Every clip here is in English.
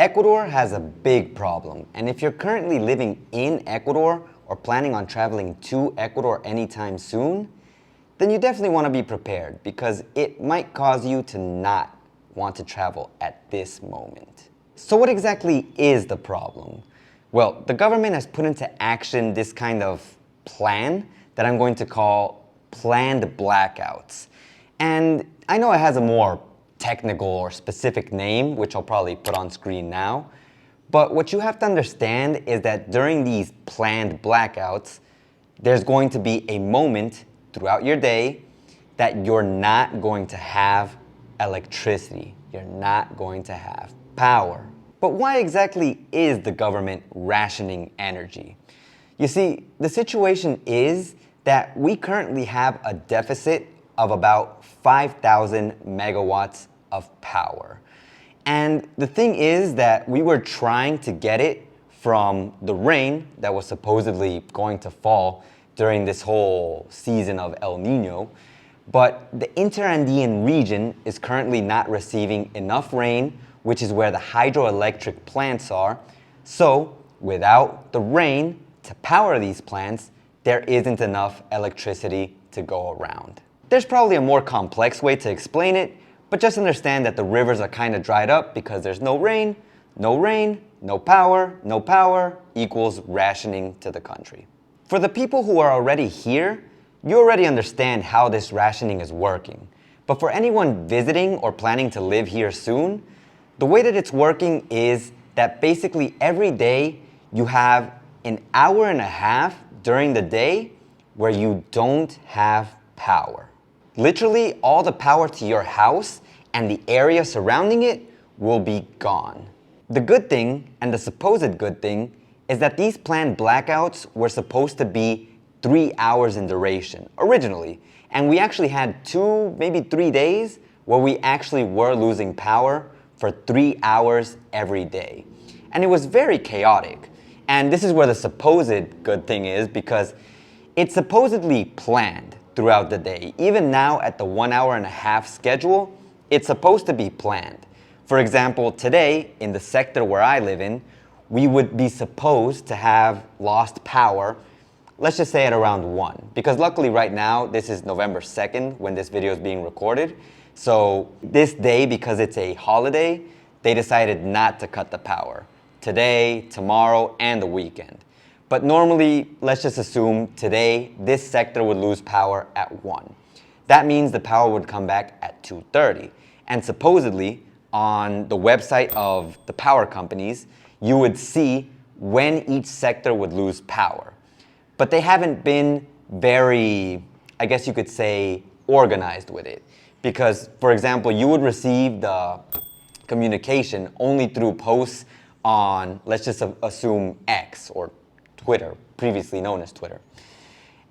Ecuador has a big problem, and if you're currently living in Ecuador or planning on traveling to Ecuador anytime soon, then you definitely want to be prepared because it might cause you to not want to travel at this moment. So what exactly is the problem? Well, the government has put into action this kind of plan that I'm going to call planned blackouts. And I know it has a more technical or specific name, which I'll probably put on screen now. But what you have to understand is that during these planned blackouts, there's going to be a moment throughout your day that you're not going to have electricity. You're not going to have power. But why exactly is the government rationing energy? You see, the situation is that we currently have a deficit of about 5,000 megawatts of power. And the thing is that we were trying to get it from the rain that was supposedly going to fall during this whole season of El Nino, but the Interandean region is currently not receiving enough rain, which is where the hydroelectric plants are. So without the rain to power these plants, there isn't enough electricity to go around. There's probably a more complex way to explain it, but just understand that the rivers are kind of dried up because there's no rain, no power equals rationing to the country. For the people who are already here, you already understand how this rationing is working. But for anyone visiting or planning to live here soon, the way that it's working is that basically every day you have an hour and a half during the day where you don't have power. Literally, all the power to your house and the area surrounding it will be gone. The good thing, and the supposed good thing, is that these planned blackouts were supposed to be 3 hours in duration originally. And we actually had 2, maybe 3 days where we actually were losing power for 3 hours every day. And it was very chaotic. And this is where the supposed good thing is because it's supposedly planned throughout the day. Even now at the 1 hour and a half schedule, it's supposed to be planned. For example, today in the sector where I live in, we would be supposed to have lost power, let's just say at around 1. Because luckily right now, this is November 2nd when this video is being recorded. So this day, because it's a holiday, they decided not to cut the power. Today, tomorrow, and the weekend. But normally, let's just assume today, this sector would lose power at 1. That means the power would come back at 2:30. And supposedly, on the website of the power companies, you would see when each sector would lose power. But they haven't been very, I guess you could say, organized with it. Because, for example, you would receive the communication only through posts on, let's just assume X or Twitter, previously known as Twitter.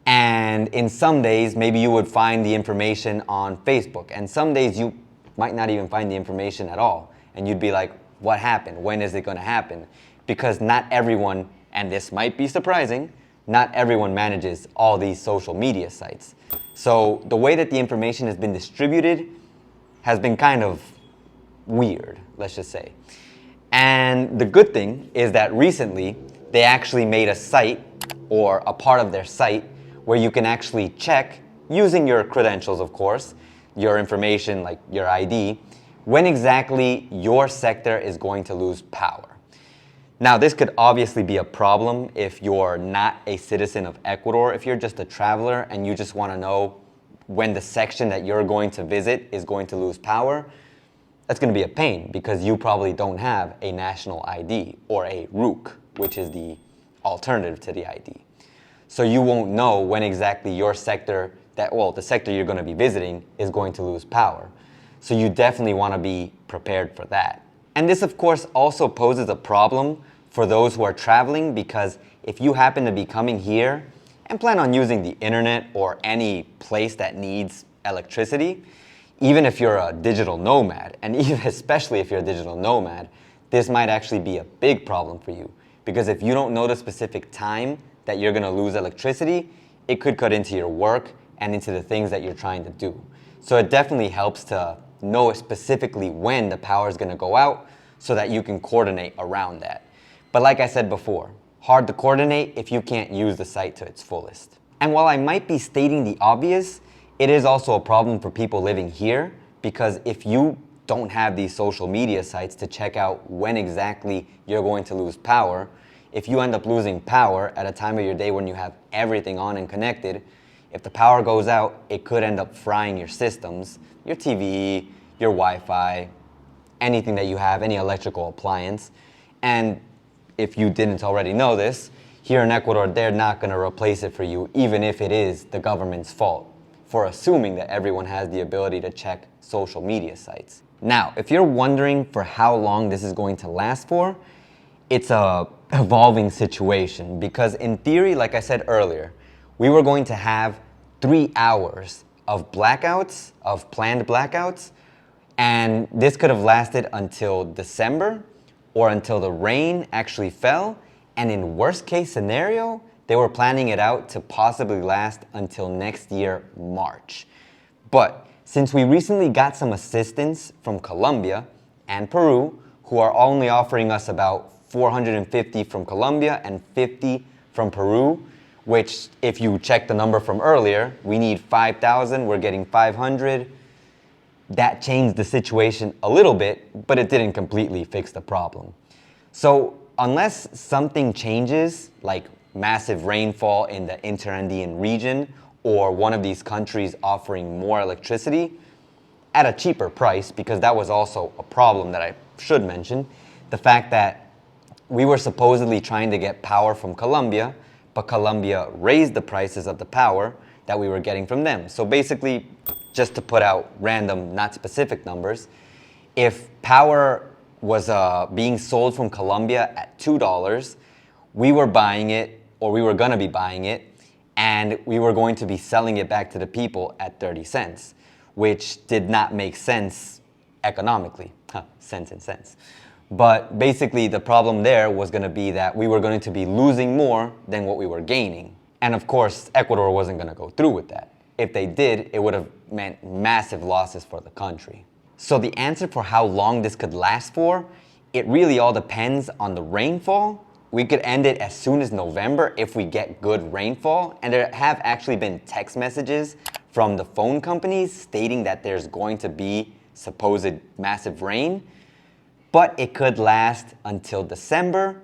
And in some days, maybe you would find the information on Facebook. And some days you might not even find the information at all. And you'd be like, what happened? When is it going to happen? Because not everyone, and this might be surprising, not everyone manages all these social media sites. So the way that the information has been distributed has been kind of weird, let's just say. And the good thing is that recently they actually made a site, or a part of their site, where you can actually check, using your credentials of course, your information like your ID, when exactly your sector is going to lose power. Now this could obviously be a problem if you're not a citizen of Ecuador. If you're just a traveler and you just want to know when the section that you're going to visit is going to lose power, that's going to be a pain because you probably don't have a national ID or a RUC, which is the alternative to the ID. So you won't know when exactly your sector, the sector you're going to be visiting is going to lose power. So you definitely want to be prepared for that. And this of course also poses a problem for those who are traveling because if you happen to be coming here and plan on using the internet or any place that needs electricity, even if you're a digital nomad, and even especially if you're a digital nomad, this might actually be a big problem for you. Because if you don't know the specific time that you're going to lose electricity, it could cut into your work and into the things that you're trying to do. So it definitely helps to know specifically when the power is going to go out so that you can coordinate around that. But like I said before, hard to coordinate if you can't use the site to its fullest. And while I might be stating the obvious, it is also a problem for people living here, because if you don't have these social media sites to check out when exactly you're going to lose power, if you end up losing power at a time of your day when you have everything on and connected, if the power goes out, it could end up frying your systems, your TV, your Wi-Fi, anything that you have, any electrical appliance. And if you didn't already know this, here in Ecuador, they're not going to replace it for you, even if it is the government's fault, for assuming that everyone has the ability to check social media sites. Now, if you're wondering for how long this is going to last for, it's a evolving situation, because in theory, like I said earlier, we were going to have 3 hours of blackouts, of planned blackouts, and this could have lasted until December or until the rain actually fell, and in worst case scenario, they were planning it out to possibly last until next year, March. But since we recently got some assistance from Colombia and Peru, who are only offering us about 450 from Colombia and 50 from Peru, which if you check the number from earlier, we need 5,000, we're getting 500. That changed the situation a little bit, but it didn't completely fix the problem. So unless something changes, like massive rainfall in the Interandean region, or one of these countries offering more electricity at a cheaper price, because that was also a problem that I should mention, the fact that we were supposedly trying to get power from Colombia, but Colombia raised the prices of the power that we were getting from them. So basically, just to put out random, not specific numbers, if power was being sold from Colombia at $2, we were buying it, or we were going to be buying it, and we were going to be selling it back to the people at 30 cents, which did not make sense economically. Cents and cents. But basically, the problem there was going to be that we were going to be losing more than what we were gaining. And of course, Ecuador wasn't going to go through with that. If they did, it would have meant massive losses for the country. So the answer for how long this could last for, it really all depends on the rainfall. We could end it as soon as November if we get good rainfall. And there have actually been text messages from the phone companies stating that there's going to be supposed massive rain. But it could last until December,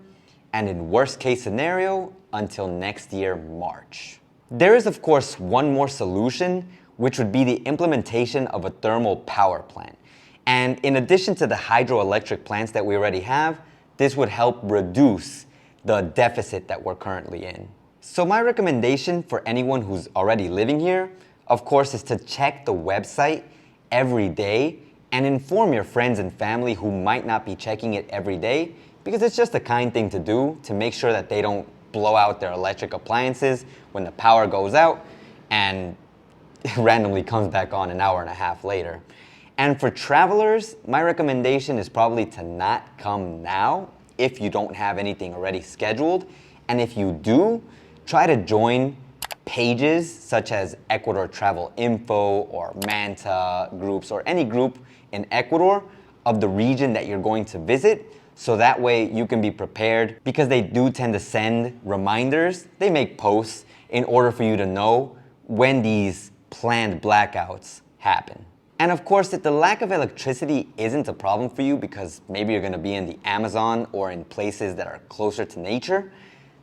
and in worst case scenario, until next year, March. There is, of course, one more solution, which would be the implementation of a thermal power plant. And in addition to the hydroelectric plants that we already have, this would help reduce the deficit that we're currently in. So my recommendation for anyone who's already living here, of course, is to check the website every day and inform your friends and family who might not be checking it every day, because it's just a kind thing to do to make sure that they don't blow out their electric appliances when the power goes out and it randomly comes back on an hour and a half later. And for travelers, my recommendation is probably to not come now if you don't have anything already scheduled. And if you do, try to join pages such as Ecuador Travel Info or Manta groups, or any group in Ecuador of the region that you're going to visit, so that way you can be prepared, because they do tend to send reminders. They make posts in order for you to know when these planned blackouts happen. And of course, if the lack of electricity isn't a problem for you because maybe you're going to be in the Amazon or in places that are closer to nature,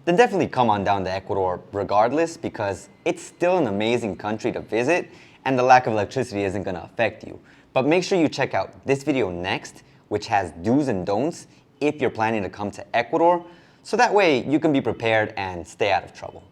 then definitely come on down to Ecuador regardless, because it's still an amazing country to visit and the lack of electricity isn't going to affect you. But make sure you check out this video next, which has do's and don'ts if you're planning to come to Ecuador, so that way you can be prepared and stay out of trouble.